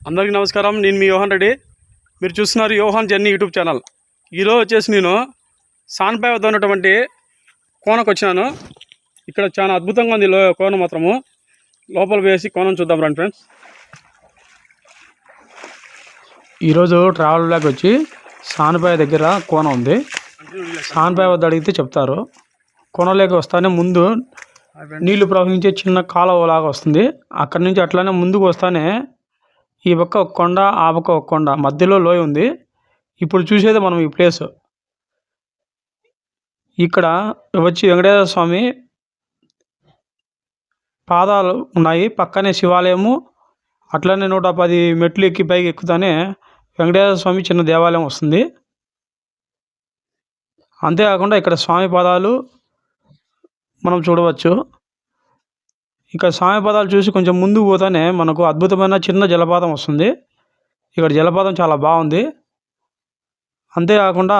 అందరికీ నమస్కారం. నేను మీ యోహాన్ రెడ్డి. మీరు చూస్తున్నారు యోహాన్ జర్నీ యూట్యూబ్ ఛానల్. ఈరోజు వచ్చేసి నేను సాన్పాయ్ వద్ద ఉన్నటువంటి కోనకు వచ్చినాను. ఇక్కడ చాలా అద్భుతంగా ఉంది కోన మాత్రము. లోపల వేసి కోనం చూద్దాం రండి ఫ్రెండ్స్. ఈరోజు ట్రావెల్ బ్లాగ్ వచ్చి సాన్పాయ్ దగ్గర కోన ఉంది. సాన్పాయ్ వద్ద అడిగితే చెప్తారు. కోనలోకి వస్తానే ముందు నీళ్లు ప్రవహించే చిన్న కాలువలాగా వస్తుంది. అక్కడి నుంచి అట్లానే ముందుకు వస్తానే ఈ పక్క ఒక కొండ, ఆ పక్క ఒక కొండ, మధ్యలో లోయ ఉంది. ఇప్పుడు చూసేది మనం ఈ ప్లేస్. ఇక్కడ వచ్చి వెంకటేశ్వర స్వామి పాదాలు ఉన్నాయి. పక్కనే శివాలయము, అట్లనే 110 మెట్లు ఎక్కి పైకి ఎక్కుతానే వెంకటేశ్వర స్వామి చిన్న దేవాలయం వస్తుంది. అంతేకాకుండా ఇక్కడ స్వామి పాదాలు మనం చూడవచ్చు. ఇక్కడ స్వామి పాదాలు చూసి కొంచెం ముందుకు పోతానే మనకు అద్భుతమైన చిన్న జలపాతం వస్తుంది. ఇక్కడ జలపాతం చాలా బాగుంది. అంతేకాకుండా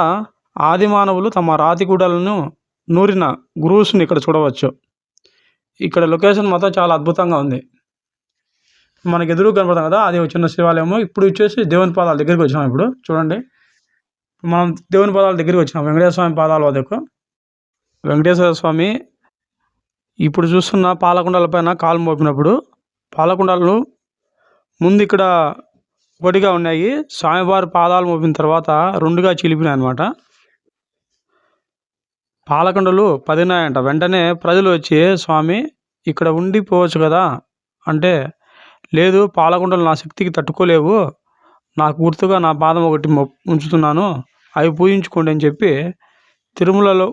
ఆది మానవులు తమ రాతి గుడ్డలను నూరిన గ్రూవ్స్ని ఇక్కడ చూడవచ్చు. ఇక్కడ లొకేషన్ మాత్రం చాలా అద్భుతంగా ఉంది. మనకి ఎదురు కనపడతాం కదా, అది చిన్న శివాలయము. ఇప్పుడు వచ్చేసి దేవుని పాదాల దగ్గరికి వచ్చినాం. ఇప్పుడు చూడండి, మనం దేవుని పాదాల దగ్గరికి వచ్చినాం. వెంకటేశ్వర స్వామి పాదాల వద్దకు. వెంకటేశ్వర స్వామి ఇప్పుడు చూస్తున్న పాలకుండల పైన కాలు మోపినప్పుడు పాలకుండలు ముందు ఇక్కడ ఒకటిగా ఉన్నాయి. స్వామివారి పాదాలు మోపిన తర్వాత రెండుగా చిలిపినాయి అన్నమాట. పాలకుండలు 10 ఉన్నాయంట. వెంటనే ప్రజలు వచ్చి, స్వామి ఇక్కడ ఉండిపోవచ్చు కదా అంటే, లేదు పాలకుండలు నా శక్తికి తట్టుకోలేవు, నాకు గుర్తుగా నా పాదం ఒకటి ఉంచుతున్నాను, అవి పూజించుకోండి అని చెప్పి తిరుమలలో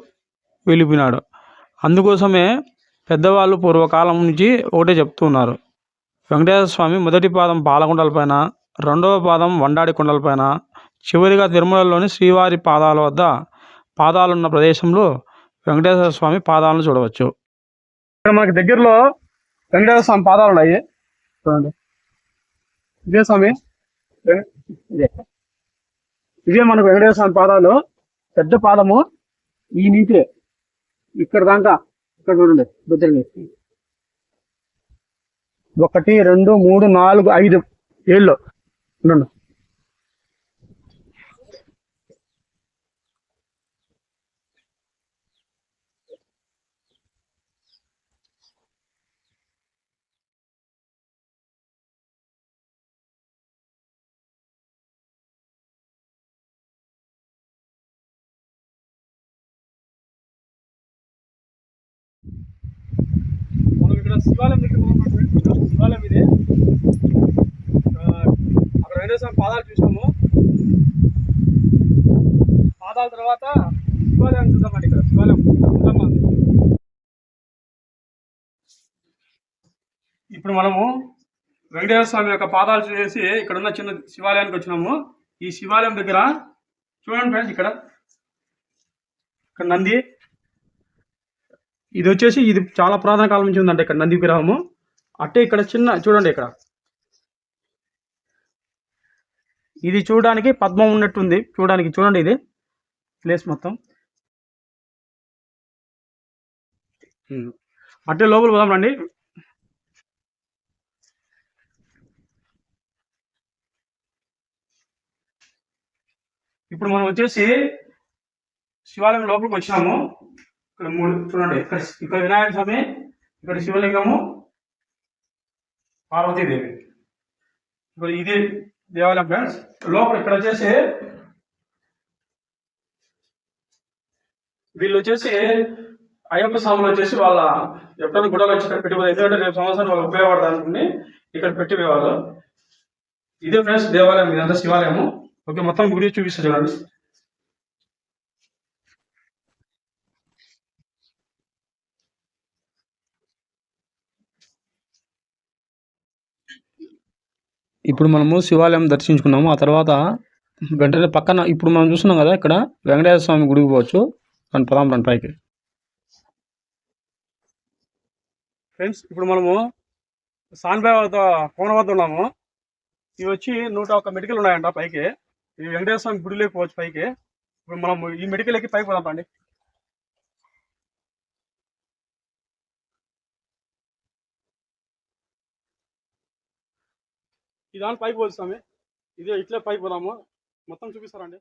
వెళ్ళిపోయినాడు. అందుకోసమే పెద్దవాళ్ళు పూర్వకాలం నుంచి ఒకటే చెప్తున్నారు, వెంకటేశ్వర స్వామి మొదటి పాదం పాలకుండలపైన, రెండవ పాదం వండాడి కొండలపైన, చివరిగా తిరుమలలోని శ్రీవారి పాదాల వద్ద పాదాలున్న ప్రదేశంలో వెంకటేశ్వర స్వామి పాదాలను చూడవచ్చు. ఇక్కడ మనకి దగ్గరలో వెంకటేశ్వర స్వామి పాదాలు ఉన్నాయి. చూడండి, ఇదే స్వామి, ఇదే మనకు వెంకటేశ్వర స్వామి పాదాలు. పెద్ద పాదము ఈ నీటే ఇక్కడ దాకా. ఇక్కడ చూడండి, దగ్గర 1 2 3 4 5 ఏళ్ళు చూడండి. మనం ఇక్కడ శివాలయం దగ్గర శివాలయం ఇది. అక్కడ వెంకటేశ్వర పాదాలు చూసాము. పాదాల తర్వాత శివాలయం చూద్దామండి. ఇక్కడ శివాలయం అద్భుతంగా ఉంది. ఇప్పుడు మనము వెంకటేశ్వర స్వామి యొక్క పాదాలు చూసేసి ఇక్కడ ఉన్న చిన్న శివాలయానికి వచ్చినాము. ఈ శివాలయం దగ్గర చూడండి ఫ్రెండ్స్, ఇక్కడ నంది. ఇది వచ్చేసి ఇది చాలా పురాతన కాలం నుంచి ఉందంటే ఇక్కడ నంది విగ్రహము. అట్టే ఇక్కడ చిన్న చూడండి, ఇక్కడ ఇది చూడడానికి పద్మం ఉన్నట్టుంది. చూడండి ఇది ప్లేస్ మొత్తం. అట్టే లోపల పోదాం రండి. ఇప్పుడు మనం వచ్చేసి శివాలయం లోపలికి వచ్చినాము. ఇక్కడ 3 చూడండి, ఇక్కడ వినాయక స్వామి, ఇక్కడ శివలింగము, పార్వతీదేవి. ఇప్పుడు ఇది దేవాలయం ఫ్రెండ్స్. లోపల ఇక్కడ వచ్చేసి వీళ్ళు వచ్చేసి అయ్యప్ప స్వాములు వచ్చేసి వాళ్ళ ఎప్పుడైనా గుడలు వచ్చి ఇక్కడ పెట్టిపోతారు. ఎందుకంటే రేపు సంవత్సరం వాళ్ళు ఉపయోగపడతారు అనుకుని ఇక్కడ పెట్టిపోయేవాళ్ళు. ఇదే ఫ్రెండ్స్ దేవాలయం, ఇదంతా శివాలయము. ఓకే, మొత్తం గుడి చూపిస్తా చూడండి. ఇప్పుడు మనము శివాలయం దర్శించుకున్నాము. ఆ తర్వాత వెంటనే పక్కన ఇప్పుడు మనం చూస్తున్నాం కదా, ఇక్కడ వెంకటేశ్వర స్వామి గుడికి పోవచ్చు. పదాం రండి పైకి. ఫ్రెండ్స్, ఇప్పుడు మనము సాన్పాయ్ కోన వద్ద ఉన్నాము. ఇవి వచ్చి 101 మెడికల్ ఉన్నాయంట పైకి. ఈ వెంకటేశ్వర స్వామి గుడిలోకి పోవచ్చు పైకి. ఇప్పుడు మనం ఈ మెడికల్ ఎక్కి పైకి పోదాం రండి. ఈ దాని పైకి పోదు స్వామి, ఇదే ఇట్లే పైకి పోదాము, మొత్తం చూపిస్తారండి.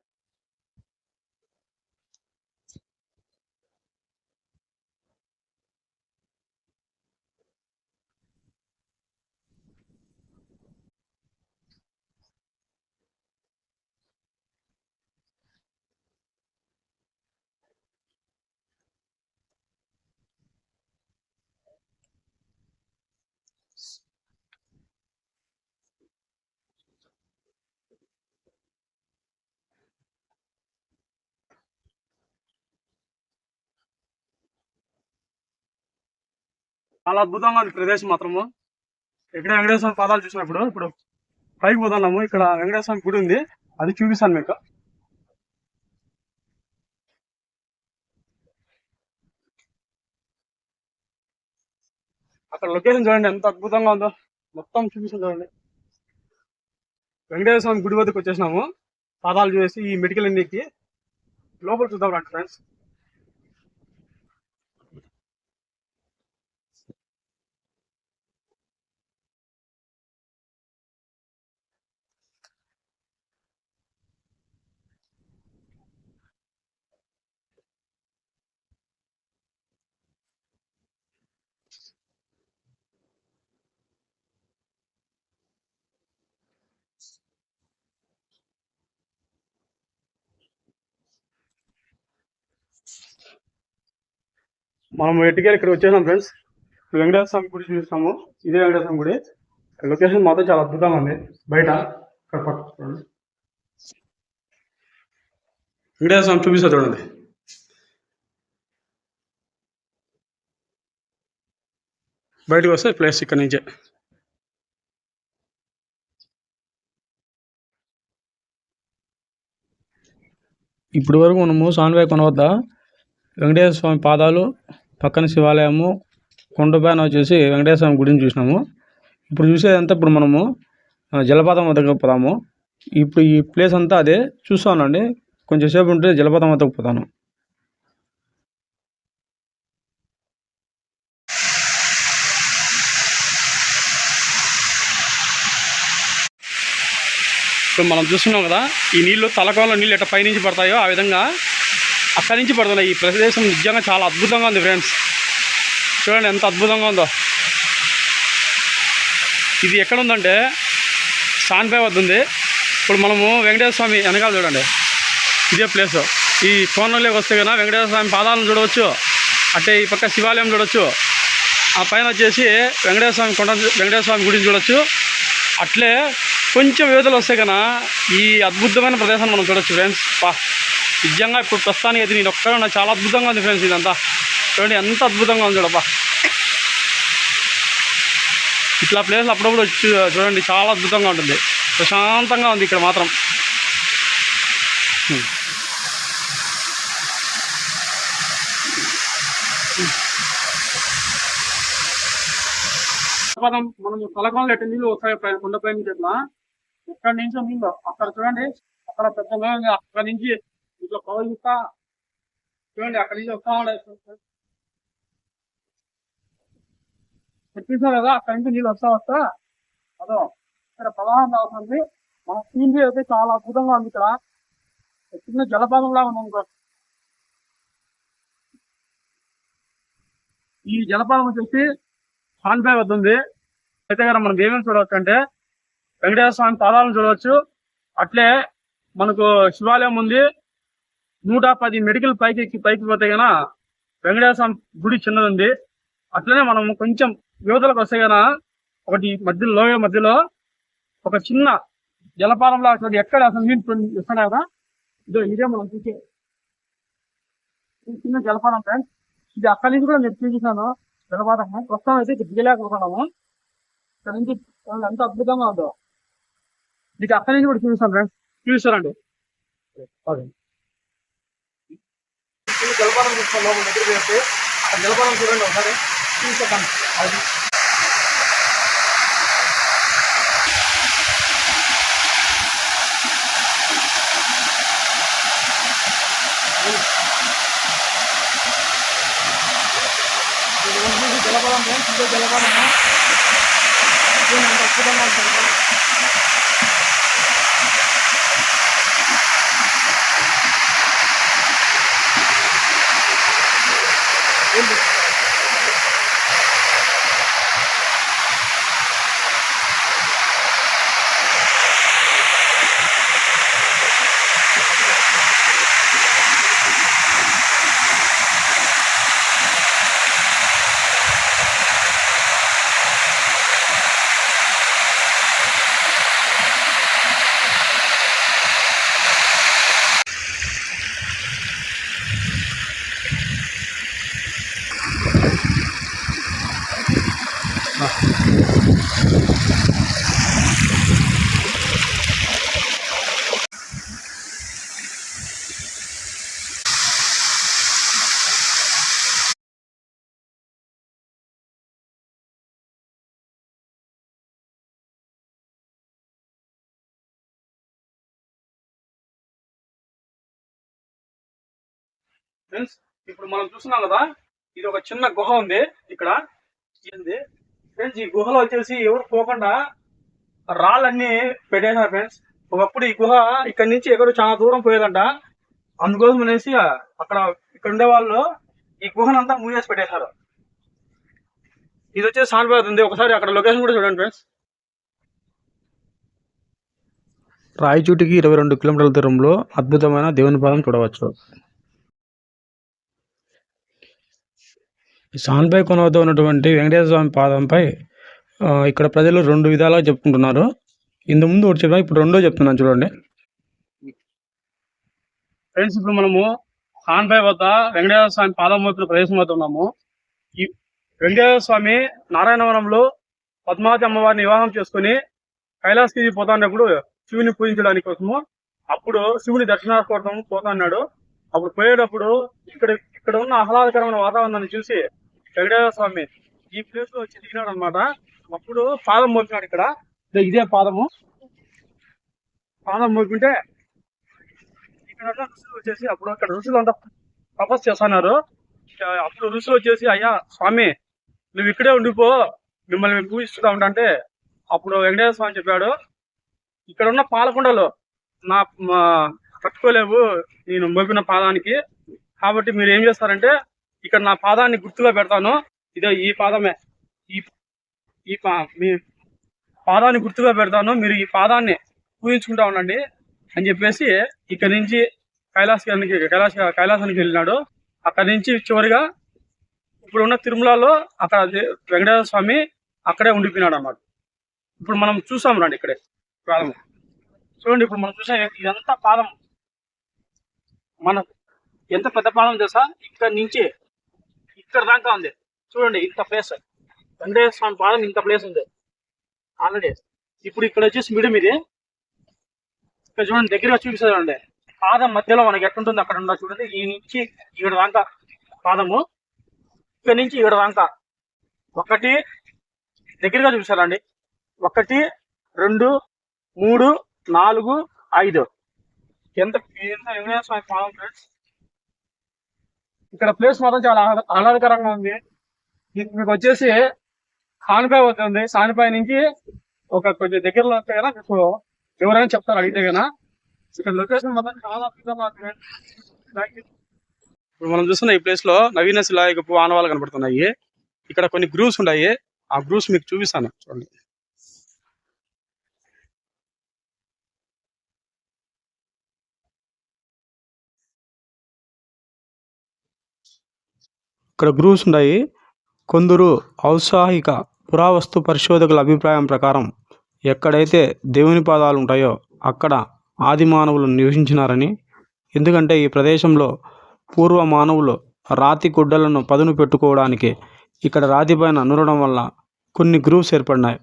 చాలా అద్భుతంగా ఉంది ప్రదేశం మాత్రము. ఇక్కడ వెంకటేశ్వర స్వామి పాదాలు చూసినప్పుడు ఇప్పుడు పైకి పోతున్నాము. ఇక్కడ వెంకటేశ్వర స్వామి గుడి ఉంది, అది చూపిస్తాను మీకు. అక్కడ లొకేషన్ చూడండి ఎంత అద్భుతంగా ఉందో, మొత్తం చూపిస్తాను చూడండి. వెంకటేశ్వర స్వామి గుడి వద్దకు వచ్చేసినాము. పాదాలు చూసి ఈ మెడికల్ ఇండికి లోపల చూద్దాం రండి ఫ్రెండ్స్. మనం ఎట్టుకెళ్ళి ఇక్కడ వచ్చేసాం ఫ్రెండ్స్. వెంకటేశ్వర స్వామి గుడి చూస్తాము, ఇదే వెంకటేశ్వర స్వామి గుడి. లొకేషన్ మాత్రం చాలా అద్భుతంగా ఉంది. బయట ఇక్కడ పక్కన వెంకటేశ్వర స్వామి చూపిస్తా చూడండి. బయటకు వస్తే ప్లేస్ ఇక్కడ నుంచే. ఇప్పటి వరకు మనము స్వామివారి కొన వద్ద వెంకటేశ్వర స్వామి పాదాలు, పక్కన శివాలయము, కొండపైన వచ్చేసి వెంకటేశ్వర స్వామి గుడిని చూసినాము. ఇప్పుడు చూసేదంతా ఇప్పుడు మనము జలపాతం వద్దకు పోతాము. ఇప్పుడు ఈ ప్లేస్ అంతా అదే చూస్తానండి. కొంచెం సేపు ఉంటే జలపాతం వద్దకు పోతాను. ఇప్పుడు మనం చూస్తున్నాం కదా, ఈ నీళ్లు తలకాలలో నీళ్ళు ఎట్లా పైనుంచి పడతాయో ఆ విధంగా అక్కడి నుంచి పడుతున్నాయి. ఈ ప్రదేశం నిజంగా చాలా అద్భుతంగా ఉంది ఫ్రెండ్స్. చూడండి ఎంత అద్భుతంగా ఉందో. ఇది ఎక్కడ ఉందంటే సాన్పే వద్ద ఉంది. ఇప్పుడు మనము వెంకటేశ్వర స్వామి వెనకాల చూడండి, ఇదే ప్లేస్. ఈ కోనలోకి వస్తే కన్నా వెంకటేశ్వర స్వామి పాదాలను చూడవచ్చు, అంటే ఈ పక్క శివాలయం చూడవచ్చు, ఆ పైన వచ్చేసి వెంకటేశ్వర స్వామి కొండ, వెంకటేశ్వర స్వామి గుడిని చూడవచ్చు. అట్లే కొంచెం యువతలు వస్తే కన్నా ఈ అద్భుతమైన ప్రదేశాన్ని మనం చూడవచ్చు ఫ్రెండ్స్. నిజంగా ఇప్పుడు ప్రస్తుతానికి అయితే నేను ఒక్కడ నాకు చాలా అద్భుతంగా ఉంది ఫ్రెండ్స్. ఇదంతా చూడండి ఎంత అద్భుతంగా ఉంది చూడబ్బా. ఇట్లా ప్లేస్లు అప్పుడప్పుడు వచ్చి చూడండి, చాలా అద్భుతంగా ఉంటుంది, ప్రశాంతంగా ఉంది ఇక్కడ మాత్రం. మనం తలకాలు ఎట్ట నీళ్ళు వస్తాయి కొండపై నుంచి ఇట్లా, ఇక్కడ నుంచి నీళ్ళు అక్కడ చూడండి, అక్కడ పెద్ద అక్కడ నుంచి ఇట్లా ప్రవహిస్తా చూడండి, అక్కడ నుంచి వస్తా ఉండే చెప్పేసా కదా, అక్కడ నుంచి నీళ్ళు వస్తా అదో ఇక్కడ ప్రవాహం అవుతుంది. మన సీనరీ అయితే చాలా అద్భుతంగా ఉంది. ఇక్కడ చిన్న జలపాతం లాగా ఉంది అనుకో. ఈ జలపాతం వచ్చేసి సాన్పే వద్ద ఉంది. అయితే కదా మనం ఏమేమి చూడవచ్చు అంటే వెంకటేశ్వర స్వామి పాదాలను చూడవచ్చు, అట్లే మనకు శివాలయం ఉంది. 110 మెడికల్ పైకి పోతే కన్నా వెంకటేశ్వర స్వామి గుడి చిన్నది ఉంది. అట్లనే మనం కొంచెం యువతలకు వస్తే కన్నా ఒకటి మధ్యలో లోయ మధ్యలో ఒక చిన్న జలపాతంలో అసలు ఎక్కడ అసలు నీళ్ళు ఇస్తాడు కదా, ఇదే మనం చూసే చిన్న జలపాతం ఫ్రెండ్స్. ఇది అక్కడి నుంచి కూడా నేను చూసాను జలపాతం. ప్రస్తుతం అయితే దిగలేకపోతున్నాము. ఇక్కడ నుంచి ఎంత అద్భుతంగా ఉందో మీకు అక్కడి నుంచి కూడా చూపిస్తాను ఫ్రెండ్స్. చూపిస్తారండి జలపాతం చూస్తాను లోపల దగ్గరికి వెళ్తే అక్కడ జలపాతం చూడండి ఒకసారి చూపిస్తాను. అది జలపాతం ఫ్రెండ్స్, ఇదే జలపాతం. అంత అద్భుతంగా ఉంటుంది. ఫ్రెండ్స్ ఇప్పుడు మనం చూస్తున్నాం కదా, ఇది ఒక చిన్న గుహ ఉంది ఇక్కడ. ఏంది ఫ్రెండ్స్, ఈ గుహలో వచ్చేసి ఎవరు పోకుండా రాళ్ళన్నీ పెట్టేశారు ఫ్రెండ్స్. ఒకప్పుడు ఈ గుహ ఇక్కడ నుంచి ఎక్కడో చాలా దూరం పోయేదంట. అందుకోసం అనేసి అక్కడ ఇక్కడ ఉండే వాళ్ళు ఈ గుహనంతా మూసేసి పెట్టేశారు. ఇది వచ్చేసి సాన్బాద్ ఉంది. ఒకసారి అక్కడ లొకేషన్ కూడా చూడండి ఫ్రెండ్స్. రాయచూటికి 22 కిలోమీటర్ల దూరంలో అద్భుతమైన దేవుని పాదం చూడవచ్చు. సాన్పై కొన వద్ద ఉన్నటువంటి వెంకటేశ్వర స్వామి పాదంపై ఇక్కడ ప్రజలు 2 విధాలుగా చెప్పుకుంటున్నారు. ఇంతకు ముందు ఒకటి చెప్పాను, ఇప్పుడు రెండో చెప్తున్నాను చూడండి ఫ్రెండ్స్. ఇప్పుడు మనము సాన్పై వద్ద వెంకటేశ్వర స్వామి పాదం మోపిన ప్రదేశం వద్ద ఉన్నాము. ఈ వెంకటేశ్వర స్వామి నారాయణవనంలో పద్మావతి అమ్మవారిని వివాహం చేసుకుని కైలాసగిరి పోతాన్నప్పుడు శివుని పూజించడానికి కోసము అప్పుడు శివుని దర్శనార్థం పోతాన్నాడు. అప్పుడు పోయేటప్పుడు ఇక్కడ ఉన్న ఆహ్లాదకరమైన వాతావరణాన్ని చూసి వెంకటేశ్వర స్వామి ఈ ప్లేస్ లో వచ్చి దిగినాడు అనమాట. అప్పుడు పాదం మోపినాడు ఇక్కడ. ఇదే పాదం మోపింటే ఇక్కడ ఋషులు వచ్చేసి అప్పుడు అక్కడ ఋషులు అంతా తపస్సు చేస్తున్నారు. అప్పుడు ఋషులు వచ్చేసి, అయ్యా స్వామి నువ్వు ఇక్కడే ఉండిపో, మిమ్మల్ని మేము పూజిస్తూ ఉంటాంటే అప్పుడు వెంకటేశ్వర స్వామి చెప్పాడు, ఇక్కడ ఉన్న పాలకొండలు నా పట్టుకోలేవు నేను మోపిన పాదానికి, కాబట్టి మీరు ఏం చేస్తారంటే ఇక్కడ నా పాదాన్ని గుర్తుగా పెడతాను, ఇదే ఈ పాదమే, మీ పాదాన్ని గుర్తుగా పెడతాను, మీరు ఈ పాదాన్ని పూజించుకుంటా ఉండండి అని చెప్పేసి ఇక్కడ నుంచి కైలాసానికి వెళ్ళినాడు. అక్కడి నుంచి చివరిగా ఇప్పుడు ఉన్న తిరుమలలో అక్కడ వెంకటేశ్వర స్వామి అక్కడే ఉండిపోయినాడు అన్నమాట. ఇప్పుడు మనం చూసాం రండి ఇక్కడే పాదం చూడండి. ఇప్పుడు మనం చూసాం ఇదంతా పాదం, మన ఎంత పెద్ద పాదం తెలుసా, ఇక్కడ నుంచి ఇక్కడ దాకా ఉంది చూడండి. ఇంత ప్లేస్ వెంకటేశ్వర స్వామి పాదం ఇంత ప్లేస్ ఉంది ఆల్రెడీ. ఇప్పుడు ఇక్కడ వచ్చేసి మిడిల్ ఇది ఇక్కడ చూడండి, దగ్గరగా చూపిస్తారండి. పాదం మధ్యలో మనకి ఎట్లుంటుంది అక్కడ ఉందా చూడండి. ఈ నుంచి ఇక్కడ దాకా పాదము, ఇక్కడ నుంచి ఇక్కడ దాకా ఒకటి దగ్గరగా చూపిస్తారండి. 1 2 3 4 5 ఎంత వెంకటేశ్వర స్వామి పాదం ఫ్రెండ్స్. ఇక్కడ ప్లేస్ మాత్రం చాలా ఆహ్లాదకరంగా ఉంది. మీకు వచ్చేసి సానిపాయ అవుతుంది. సానిపాయ నుంచి ఒక కొంచెం దగ్గరలో వస్తే కదా మీకు ఎవరైనా చెప్తారు అడిగితే కదా. ఇక్కడ లొకేషన్ మాత్రం చాలా అద్భుతంగా ఉంది. ఇప్పుడు మనం చూస్తున్న ఈ ప్లేస్ లో నవీన శిలాయుగపు ఆనవాళ్ళు కనబడుతున్నాయి. ఇక్కడ కొన్ని గ్రూవ్స్ ఉన్నాయి, ఆ గ్రూవ్స్ మీకు చూపిస్తాను చూడండి. ఇక్కడ గ్రూవ్స్ ఉన్నాయి. కొందరు ఔత్సాహిక పురావస్తు పరిశోధకుల అభిప్రాయం ప్రకారం ఎక్కడైతే దేవుని పాదాలు ఉంటాయో అక్కడ ఆది మానవులు నివసించినారని, ఎందుకంటే ఈ ప్రదేశంలో పూర్వ మానవులు రాతి గుడ్డలను పదును పెట్టుకోవడానికి ఇక్కడ రాతి పైన నూరడం వల్ల కొన్ని గ్రూవ్స్ ఏర్పడినాయి.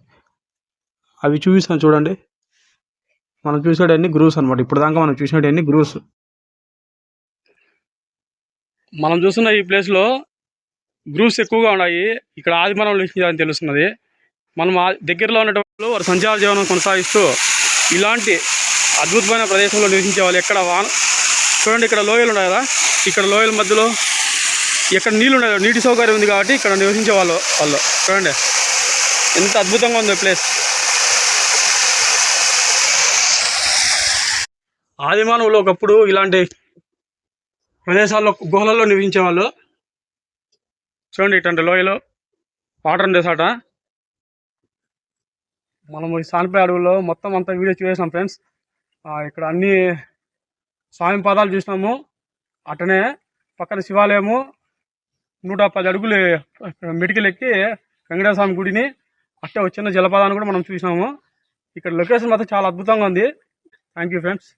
అవి చూపిస్తాను చూడండి. మనం చూసేటన్ని గ్రూవ్స్ అనమాట. ఇప్పుడు దాకా మనం చూసినవన్నీ గ్రూవ్స్. మనం చూస్తున్న ఈ ప్లేస్లో గ్రూవ్స్ ఎక్కువగా ఉన్నాయి. ఇక్కడ ఆది మానవులు నివసించారని తెలుస్తున్నది. మనం దగ్గరలో ఉన్నటువంటి వారు సంచార జీవనం కొనసాగిస్తూ ఇలాంటి అద్భుతమైన ప్రదేశంలో నివసించే వాళ్ళు ఎక్కడ చూడండి. ఇక్కడ లోయలు ఉన్నాయి కదా, ఇక్కడ లోయల మధ్యలో ఎక్కడ నీళ్ళు ఉన్నాయి, నీటి సౌకర్యం ఉంది కాబట్టి ఇక్కడ నివసించే వాళ్ళు చూడండి ఎంత అద్భుతంగా ఉంది ప్లేస్. ఆది మానవులు ఒకప్పుడు ఇలాంటి ప్రదేశాల్లో గుహలలో నివసించే వాళ్ళు. చూడండి ఇట్లాంటి లోయలో వాటర్ ఉండేసాట. మనము ఈ సాన్పై అడవుల్లో మొత్తం అంతా వీడియో చూసాం ఫ్రెండ్స్. ఇక్కడ అన్ని స్వామి పాదాలు చూసినాము. అట్టనే పక్కన శివాలయము 110 అడుగులు మెటికలు ఎక్కి వెంకటేశ్వర స్వామి గుడిని, అట్టే వచ్చిన జలపాదాన్ని కూడా మనం చూసినాము. ఇక్కడ లొకేషన్ మాత్రం చాలా అద్భుతంగా ఉంది. Thank you friends.